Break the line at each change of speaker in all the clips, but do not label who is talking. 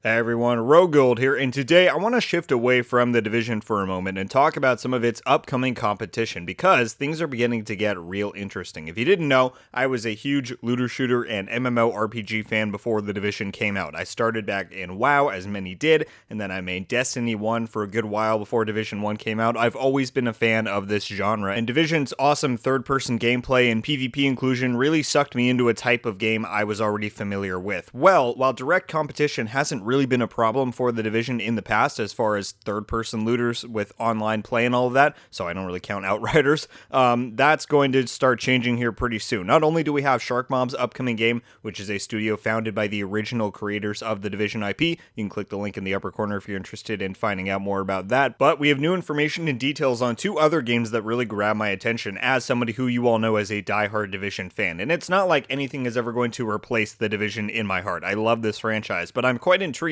Hey everyone, RogueGold here, and today I want to shift away from the division for a moment and talk about some of its upcoming competition because things are beginning to get real interesting. If you didn't know, I was a huge looter shooter and MMORPG fan before the division came out. I started back in WoW, as many did, and then I made Destiny 1 for a good while before Division 1 came out. I've always been a fan of this genre, and Division's awesome third-person gameplay and PvP inclusion really sucked me into a type of game I was already familiar with. Well, while direct competition hasn't really been a problem for the division in the past as far as third-person looters with online play and all of that, so I don't really count Outriders, that's going to start changing here pretty soon. Not only do we have Shark Mob's upcoming game, which is a studio founded by the original creators of the Division IP, you can click the link in the upper corner if you're interested in finding out more about that, but we have new information and details on two other games that really grab my attention as somebody who you all know as a diehard Division fan, and it's not like anything is ever going to replace the Division in my heart. I love this franchise, but I'm quite intrigued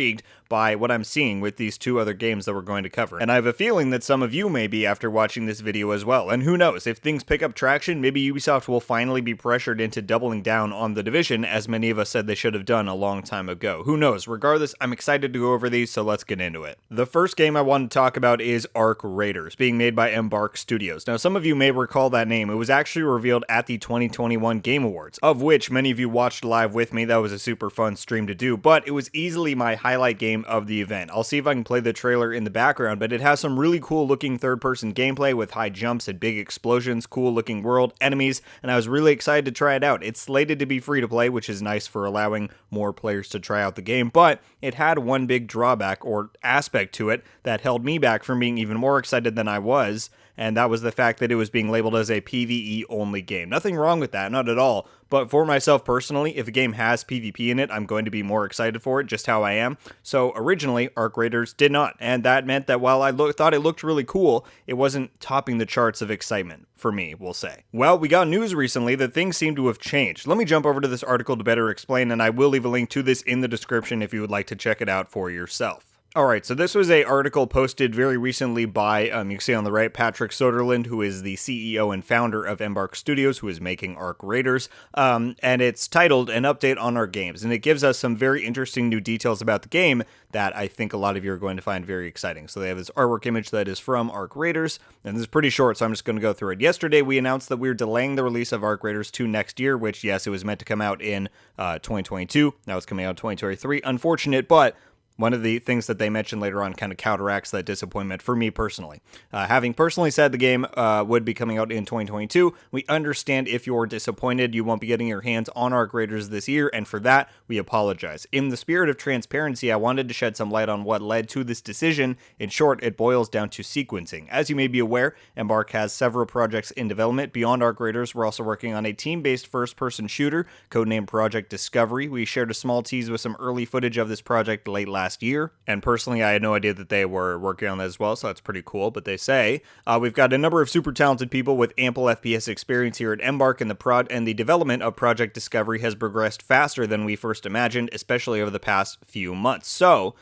by what I'm seeing with these two other games that we're going to cover. And I have a feeling that some of you may be after watching this video as well. And who knows, if things pick up traction, maybe Ubisoft will finally be pressured into doubling down on the Division, as many of us said they should have done a long time ago. Who knows? Regardless, I'm excited to go over these, so let's get into it. The first game I want to talk about is Arc Raiders, being made by Embark Studios. Now, some of you may recall that name. It was actually revealed at the 2021 Game Awards, of which many of you watched live with me. That was a super fun stream to do, but it was easily my highlight game of the event. I'll see if I can play the trailer in the background, but it has some really cool looking third-person gameplay with high jumps and big explosions, cool looking world, enemies, and I was really excited to try it out. It's slated to be free to play, which is nice for allowing more players to try out the game, but it had one big drawback or aspect to it that held me back from being even more excited than I was, and that was the fact that it was being labeled as a PvE only game. Nothing wrong with that, not at all. But for myself personally, if a game has PvP in it, I'm going to be more excited for it, just how I am. So originally, Arc Raiders did not, and that meant that while I thought it looked really cool, it wasn't topping the charts of excitement, for me, we'll say. Well, we got news recently that things seem to have changed. Let me jump over to this article to better explain, and I will leave a link to this in the description if you would like to check it out for yourself. Alright, so this was an article posted very recently by, you can see on the right, Patrick Soderlund, who is the CEO and founder of Embark Studios, who is making Arc Raiders, and it's titled An Update on Our Games, and it gives us some very interesting new details about the game that I think a lot of you are going to find very exciting. So they have this artwork image that is from Arc Raiders, and this is pretty short, so I'm just going to go through it. Yesterday, we announced that we were delaying the release of Arc Raiders to next year, which, yes, it was meant to come out in 2022, now it's coming out in 2023. Unfortunate, but one of the things that they mentioned later on kind of counteracts that disappointment for me personally. Having personally said the game would be coming out in 2022, we understand if you're disappointed you won't be getting your hands on Arc Raiders this year, and for that, we apologize. In the spirit of transparency, I wanted to shed some light on what led to this decision. In short, it boils down to sequencing. As you may be aware, Embark has several projects in development. Beyond Arc Raiders, we're also working on a team-based first-person shooter, codenamed Project Discovery. We shared a small tease with some early footage of this project late last year, and personally I had no idea that they were working on that as well, so that's pretty cool. But they say we've got a number of super talented people with ample FPS experience here at Embark, and the development of Project Discovery has progressed faster than we first imagined, especially over the past few months. So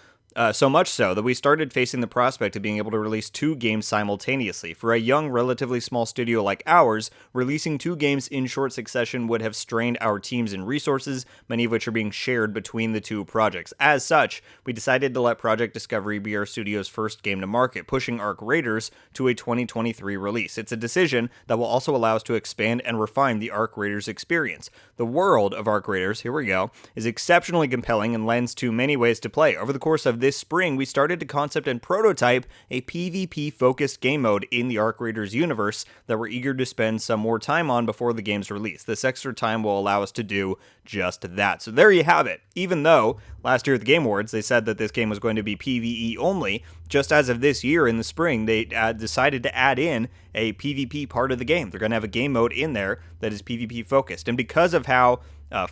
much so that we started facing the prospect of being able to release two games simultaneously. For a young, relatively small studio like ours, releasing two games in short succession would have strained our teams and resources, many of which are being shared between the two projects. As such, we decided to let Project Discovery be our studio's first game to market, pushing Arc Raiders to a 2023 release. It's a decision that will also allow us to expand and refine the Arc Raiders experience. The world of Arc Raiders, here we go, is exceptionally compelling and lends to many ways to play. Over the course of this spring, we started to concept and prototype a PvP-focused game mode in the Arc Raiders universe that we're eager to spend some more time on before the game's release. This extra time will allow us to do just that. So there you have it. Even though last year at the Game Awards, they said that this game was going to be PvE only, just as of this year in the spring, they decided to add in a PvP part of the game. They're going to have a game mode in there that is PvP focused. And because of how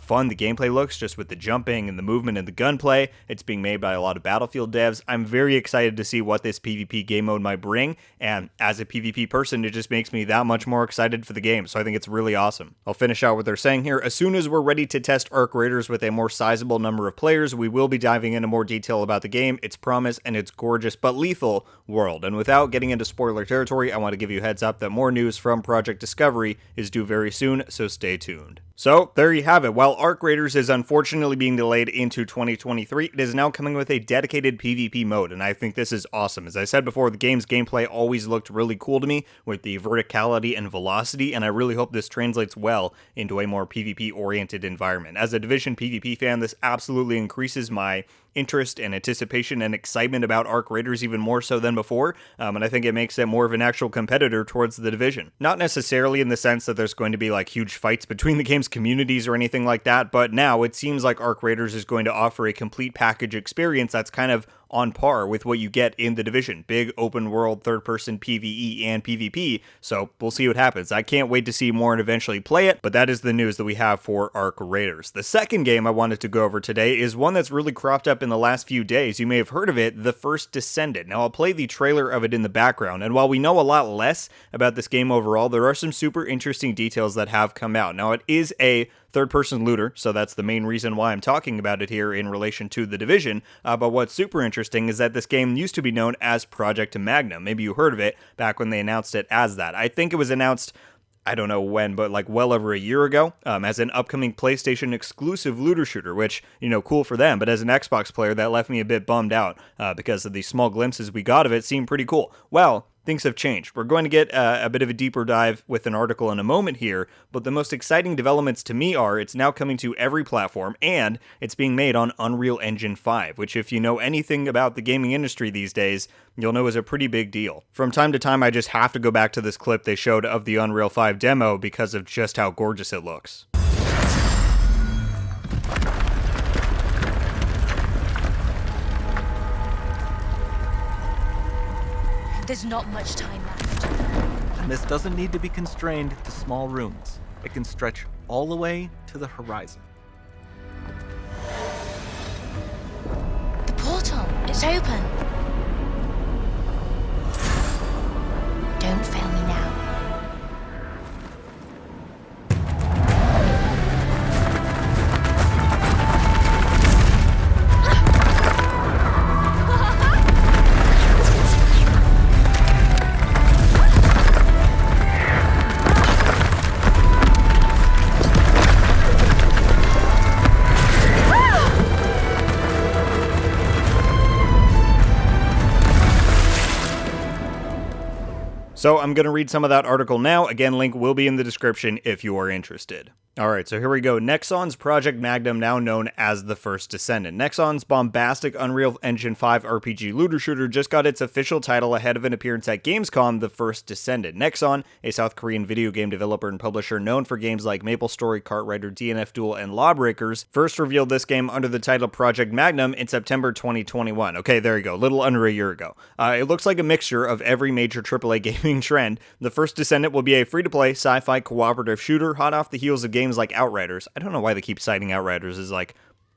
fun the gameplay looks, just with the jumping and the movement and the gunplay, it's being made by a lot of Battlefield devs. I'm very excited to see what this PvP game mode might bring, and as a PvP person, it just makes me that much more excited for the game, so I think it's really awesome. I'll finish out what they're saying here. As soon as we're ready to test Arc Raiders with a more sizable number of players, we will be diving into more detail about the game, its promise, and its gorgeous but lethal world. And without getting into spoiler territory, I want to give you a heads up that more news from Project Discovery is due very soon, so stay tuned. So, there you have it. it. While Arc Raiders is unfortunately being delayed into 2023, it is now coming with a dedicated PvP mode, and I think this is awesome. As I said before, the game's gameplay always looked really cool to me with the verticality and velocity, and I really hope this translates well into a more PvP-oriented environment. As a Division PvP fan, this absolutely increases my interest and anticipation and excitement about Arc Raiders even more so than before, and I think it makes it more of an actual competitor towards the Division. Not necessarily in the sense that there's going to be like huge fights between the game's communities or anything like that, but now it seems like Arc Raiders is going to offer a complete package experience that's kind of on par with what you get in the Division. Big open world, third-person PvE and PvP, so we'll see what happens. I can't wait to see more and eventually play it, but that is the news that we have for Arc Raiders. The second game I wanted to go over today is one that's really cropped up in the last few days. You may have heard of it, The First Descendant. Now, I'll play the trailer of it in the background, and while we know a lot less about this game overall, there are some super interesting details that have come out. Now, it is a third-person looter, so that's the main reason why I'm talking about it here in relation to the Division, but what's super interesting is that this game used to be known as Project Magnum. Maybe you heard of it back when they announced it as that. I think it was announced, I don't know when, but like well over a year ago, as an upcoming PlayStation exclusive looter shooter, which, you know, cool for them, but as an Xbox player, that left me a bit bummed out, because of the small glimpses we got of it seemed pretty cool. Well, things have changed. We're going to get a bit of a deeper dive with an article in a moment here, but the most exciting developments to me are it's now coming to every platform, and it's being made on Unreal Engine 5, which if you know anything about the gaming industry these days, you'll know is a pretty big deal. From time to time, I just have to go back to this clip they showed of the Unreal 5 demo because of just how gorgeous it looks.
There's not much time left.
And this doesn't need to be constrained to small rooms. It can stretch all the way to the horizon.
The portal, it's open. Don't fail me now.
So I'm going to read some of that article now. Again, link will be in the description if you are interested. Alright, so here we go. Nexon's Project Magnum, now known as The First Descendant. Nexon's bombastic Unreal Engine 5 RPG looter shooter just got its official title ahead of an appearance at Gamescom, The First Descendant. Nexon, a South Korean video game developer and publisher known for games like MapleStory, Cartwriter, DNF Duel, and Lawbreakers, first revealed this game under the title Project Magnum in September 2021. Okay, there you go, a little under a year ago. It looks like a mixture of every major AAA gaming trend. The First Descendant will be a free-to-play sci-fi cooperative shooter hot off the heels of games like Outriders. I don't know why they keep citing Outriders as like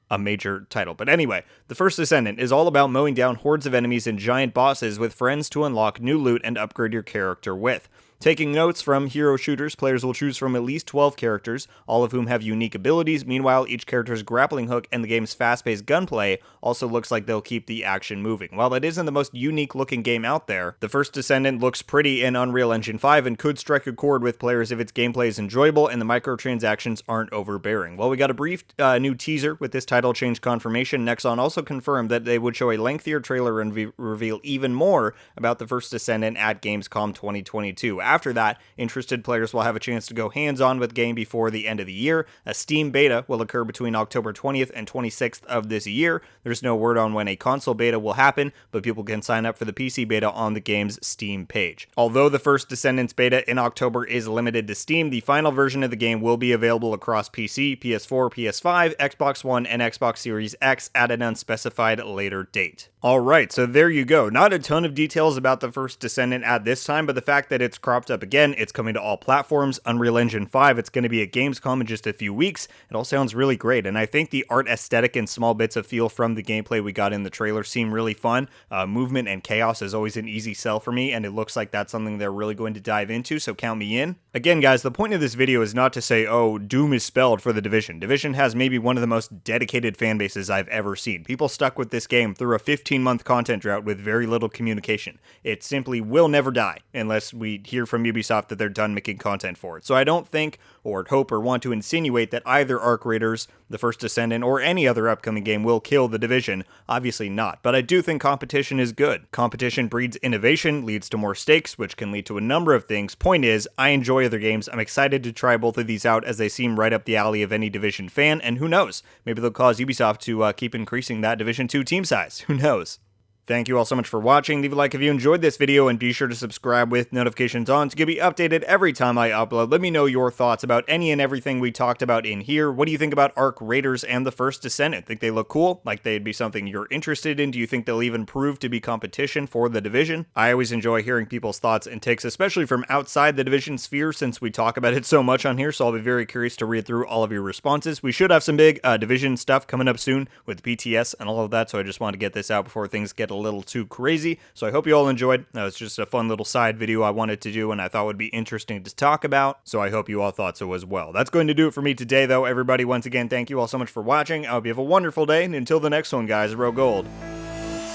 a major title, but anyway, The First Descendant is all about mowing down hordes of enemies and giant bosses with friends to unlock new loot and upgrade your character with. Taking notes from hero shooters, players will choose from at least 12 characters, all of whom have unique abilities. Meanwhile, each character's grappling hook and the game's fast-paced gunplay also looks like they'll keep the action moving. While it isn't the most unique-looking game out there, The First Descendant looks pretty in Unreal Engine 5 and could strike a chord with players if its gameplay is enjoyable and the microtransactions aren't overbearing. While we got a brief new teaser with this title change confirmation, Nexon also confirmed that they would show a lengthier trailer and reveal even more about The First Descendant at Gamescom 2022. After that, interested players will have a chance to go hands-on with the game before the end of the year. A Steam beta will occur between October 20th and 26th of this year. There's no word on when a console beta will happen, but people can sign up for the PC beta on the game's Steam page. Although The First Descendants beta in October is limited to Steam, the final version of the game will be available across PC, PS4, PS5, Xbox One, and Xbox Series X at an unspecified later date. Alright, so there you go. Not a ton of details about The First Descendant at this time, but the fact that it's cropped up again, it's coming to all platforms, Unreal Engine 5, it's going to be at Gamescom in just a few weeks. It all sounds really great, and I think the art aesthetic and small bits of feel from the gameplay we got in the trailer seem really fun. Movement and chaos is always an easy sell for me, and it looks like that's something they're really going to dive into, so count me in. Again, guys, the point of this video is not to say, oh, doom is spelled for the Division. Division has maybe one of the most dedicated fan bases I've ever seen. People stuck with this game through a 15-month content drought with very little communication. It simply will never die unless we hear from Ubisoft that they're done making content for it. So I don't think, or hope, or want to insinuate that either Arc Raiders, The First Descendant, or any other upcoming game will kill The Division. Obviously not, but I do think competition is good. Competition breeds innovation, leads to more stakes, which can lead to a number of things. Point is, I enjoy other games. I'm excited to try both of these out as they seem right up the alley of any Division fan, and who knows, maybe they'll cause Ubisoft to keep increasing that Division 2 team size. Who knows? Thank you all so much for watching. Leave a like if you enjoyed this video, and be sure to subscribe with notifications on to get me updated every time I upload. Let me know your thoughts about any and everything we talked about in here. What do you think about Arc Raiders and The First Descendant? Think they look cool? Like they'd be something you're interested in? Do you think they'll even prove to be competition for The Division? I always enjoy hearing people's thoughts and takes, especially from outside the Division sphere, since we talk about it so much on here, so I'll be very curious to read through all of your responses. We should have some big Division stuff coming up soon with BTS and all of that, so I just want to get this out before things get a little too crazy. So I hope you all enjoyed. That was just a fun little side video I wanted to do and I thought would be interesting to talk about. So I hope you all thought so as well. That's going to do it for me today, though. Everybody, once again, thank you all so much for watching. I hope you have a wonderful day. And until the next one, guys, RogueGold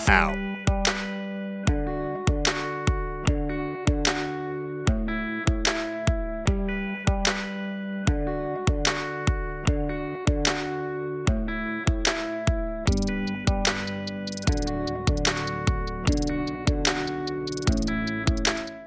out.